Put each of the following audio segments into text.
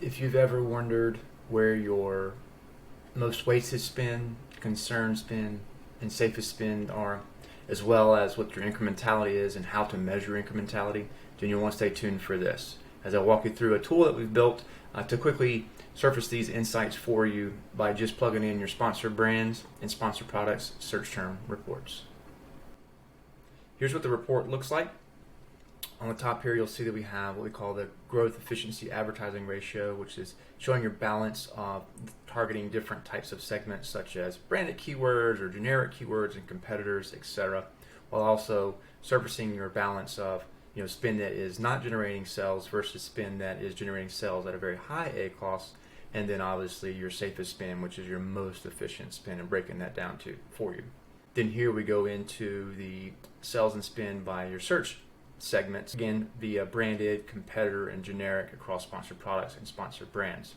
If you've ever wondered where your most wasted spend, concerned spend, and safest spend are, as well as what your incrementality is and how to measure incrementality, then you'll want to stay tuned for this as I walk you through a tool that we've built to quickly surface these insights for you by just plugging in your sponsored brands and sponsored products search term reports. Here's what the report looks like. On the top here, you'll see that we have what we call the growth efficiency advertising ratio, which is showing your balance of targeting different types of segments such as branded keywords or generic keywords and competitors, etc., while also surfacing your balance of spend that is not generating sales versus spend that is generating sales at a very high A cost, and then obviously your safest spend, which is your most efficient spend, and breaking that down for you. Then here we go into the sales and spend by your search segments, again via branded, competitor, and generic across sponsored products and sponsored brands.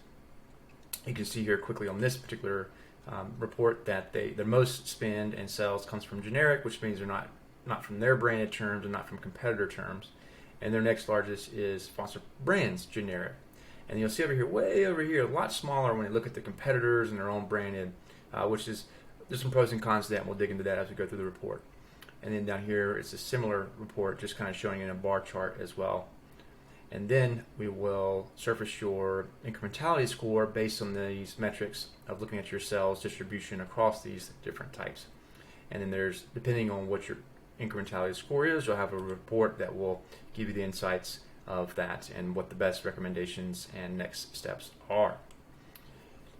You can see here quickly on this particular report that the most spend and sales comes from generic, which means they're not from their branded terms and not from competitor terms, and their next largest is sponsored brands generic. And you'll see way over here, a lot smaller when you look at the competitors and their own branded, which is, there's some pros and cons to that, and we'll dig into that as we go through the report. And then down here, it's a similar report, just kind of showing in a bar chart as well. And then we will surface your incrementality score based on these metrics of looking at your sales distribution across these different types. And then there's, depending on what your incrementality score is, you'll have a report that will give you the insights of that and what the best recommendations and next steps are.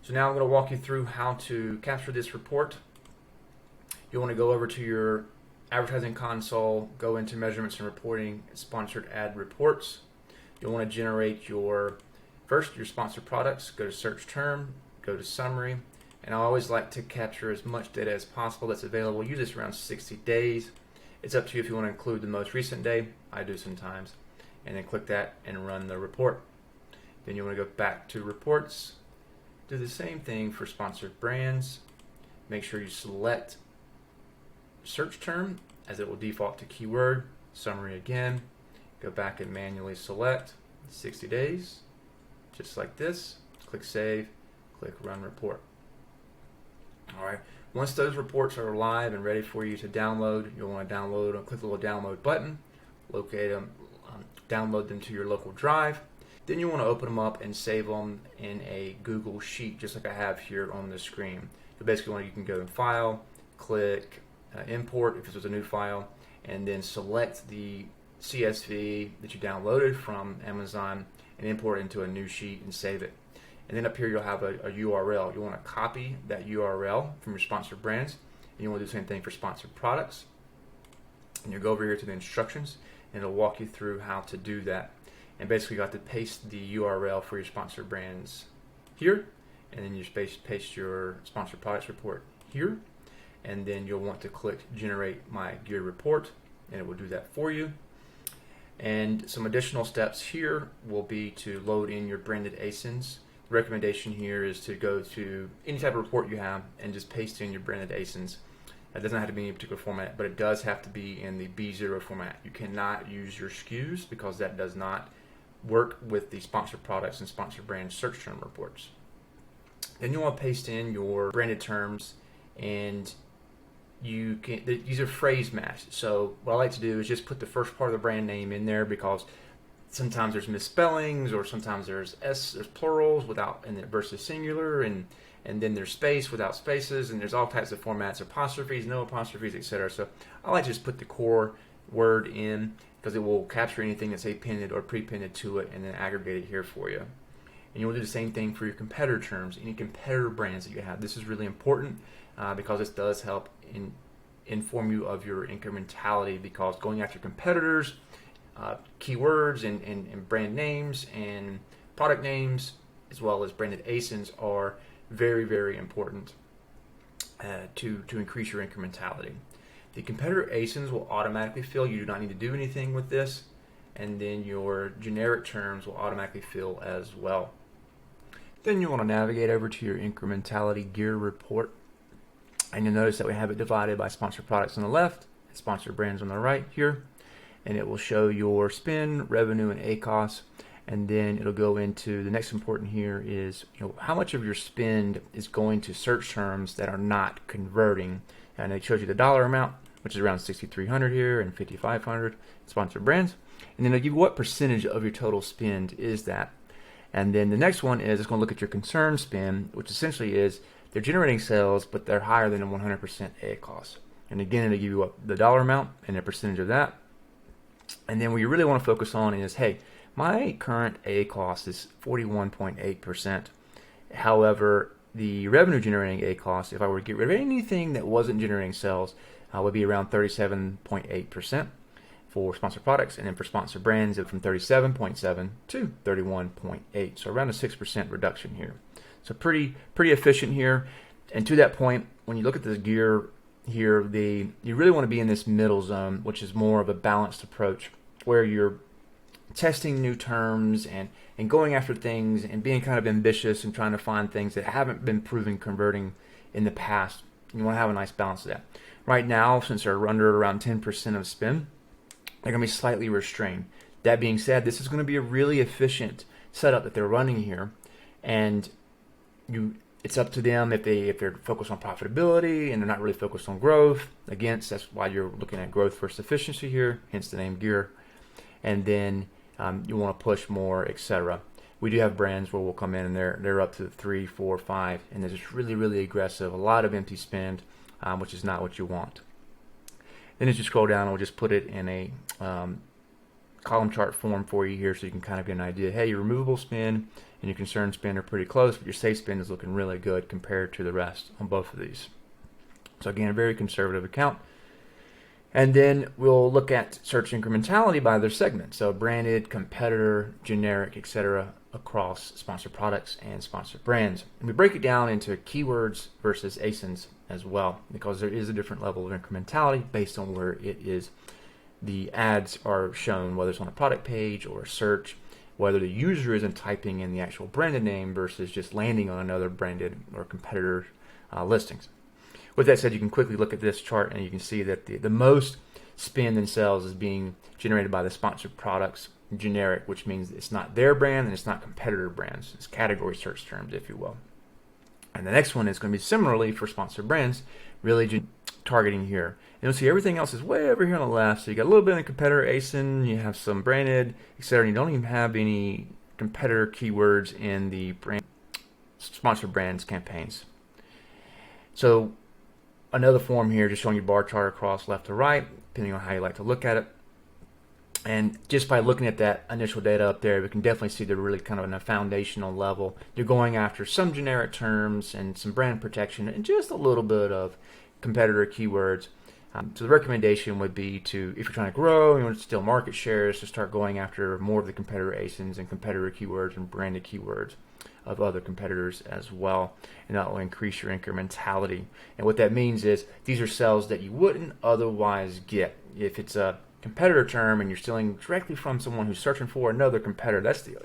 So now I'm going to walk you through how to capture this report. You'll want to go over to your advertising console, go into measurements and reporting, sponsored ad reports. You'll want to generate your sponsored products, go to search term, go to summary, and I always like to capture as much data as possible that's available. Usually it's around 60 days. It's up to you if you want to include the most recent day. I do sometimes. And then click that and run the report. Then you want to go back to reports, do the same thing for sponsored brands. Make sure you select search term as it will default to keyword, summary again, go back and manually select 60 days, just like this, click save, click run report. Alright, once those reports are live and ready for you to download, you'll want to download them, click the little download button, locate them, download them to your local drive. Then you want to open them up and save them in a Google Sheet, just like I have here on the screen. So basically you can go in File, click import if this was a new file, and then select the CSV that you downloaded from Amazon and import it into a new sheet and save it. And then up here you'll have a URL. You want to copy that URL from your sponsored brands, and you want to do the same thing for sponsored products. And you go over here to the instructions, and it'll walk you through how to do that. And basically you have to paste the URL for your sponsored brands here, and then you paste your sponsored products report here, and then you'll want to click generate my gear report, and it will do that for you. And some additional steps here will be to load in your branded ASINs. The recommendation here is to go to any type of report you have and just paste in your branded ASINs. It doesn't have to be in any particular format, but it does have to be in the B0 format. You cannot use your SKUs because that does not work with the sponsored products and sponsored brand search term reports. Then you want to paste in your branded terms, and these are phrase matched. So what I like to do is just put the first part of the brand name in there, because sometimes there's misspellings, or sometimes there's plurals without and versus singular, and then there's space without spaces, and there's all types of formats, apostrophes, no apostrophes, etc. So I like to just put the core word in, because it will capture anything that's appended or pre-appended to it and then aggregate it here for you. And you will do the same thing for your competitor terms, any competitor brands that you have. This is really important because this does help inform you of your incrementality, because going after competitors, keywords and brand names and product names, as well as branded ASINs, are very, very important to increase your incrementality. The competitor ASINs will automatically fill. You do not need to do anything with this. And then your generic terms will automatically fill as well. Then you want to navigate over to your incrementality gear report. And you'll notice that we have it divided by sponsored products on the left and sponsored brands on the right here. And it will show your spend, revenue, and ACOS. And then it'll go into the next important here is, how much of your spend is going to search terms that are not converting. And it shows you the dollar amount, which is around 6,300 here and 5,500 sponsored brands. And then it'll give you what percentage of your total spend is that. And then the next one is it's going to look at your concern spend, which essentially is they're generating sales, but they're higher than a 100% A cost. And again, it'll give you what the dollar amount and a percentage of that. And then what you really want to focus on is, hey, my current A cost is 41.8%. However, the revenue generating A cost, if I were to get rid of anything that wasn't generating sales, would be around 37.8% for sponsored products, and then for sponsored brands, it's from 37.7 to 31.8. So around a 6% reduction here. So pretty efficient here. And to that point, when you look at this gear here, you really want to be in this middle zone, which is more of a balanced approach, where you're testing new terms and going after things and being kind of ambitious and trying to find things that haven't been proven converting in the past. You want to have a nice balance of that. Right now, since they're under around 10% of spend, they're going to be slightly restrained. That being said, this is going to be a really efficient setup that they're running here, and it's up to them if they're focused on profitability and they're not really focused on growth. Again, that's why you're looking at growth versus efficiency here, hence the name gear. And then you want to push more, etc. We do have brands where we'll come in and they're up to 3, 4, 5, and they're just really aggressive. A lot of empty spend, which is not what you want. Then as you scroll down, we'll just put it in a column chart form for you here, so you can kind of get an idea. Hey, your removable spend and your concern spend are pretty close, but your safe spend is looking really good compared to the rest on both of these. So again, a very conservative account. And then we'll look at search incrementality by their segment. So branded, competitor, generic, etc. across sponsored products and sponsored brands. And we break it down into keywords versus ASINs as well, because there is a different level of incrementality based on where it is the ads are shown, whether it's on a product page or a search, whether the user isn't typing in the actual branded name versus just landing on another branded or competitor listings. With that said, you can quickly look at this chart and you can see that the most spend in sales is being generated by the sponsored products generic, which means it's not their brand and it's not competitor brands. It's category search terms, if you will. And the next one is going to be similarly for sponsored brands, really targeting here. And you'll see everything else is way over here on the left. So you got a little bit of competitor ASIN, you have some branded, etc. You don't even have any competitor keywords in the sponsored brands campaigns. So another form here, just showing you bar chart across left to right, depending on how you like to look at it. And just by looking at that initial data up there, we can definitely see they're really kind of on a foundational level. You're going after some generic terms and some brand protection and just a little bit of competitor keywords. So the recommendation would be to, if you're trying to grow, you want to steal market shares, to start going after more of the competitor ASINs and competitor keywords and branded keywords of other competitors as well, and that will increase your incrementality. And what that means is these are sales that you wouldn't otherwise get. If it's a competitor term and you're stealing directly from someone who's searching for another competitor, that's the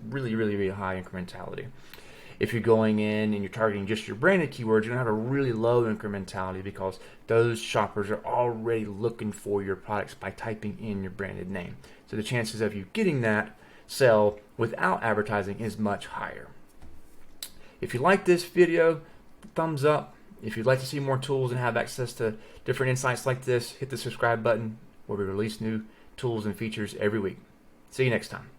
really high incrementality. If you're going in and you're targeting just your branded keywords, you're going to have a really low incrementality because those shoppers are already looking for your products by typing in your branded name. So the chances of you getting that sell without advertising is much higher. If you like this video, thumbs up. If you'd like to see more tools and have access to different insights like this, hit the subscribe button where we release new tools and features every week. See you next time.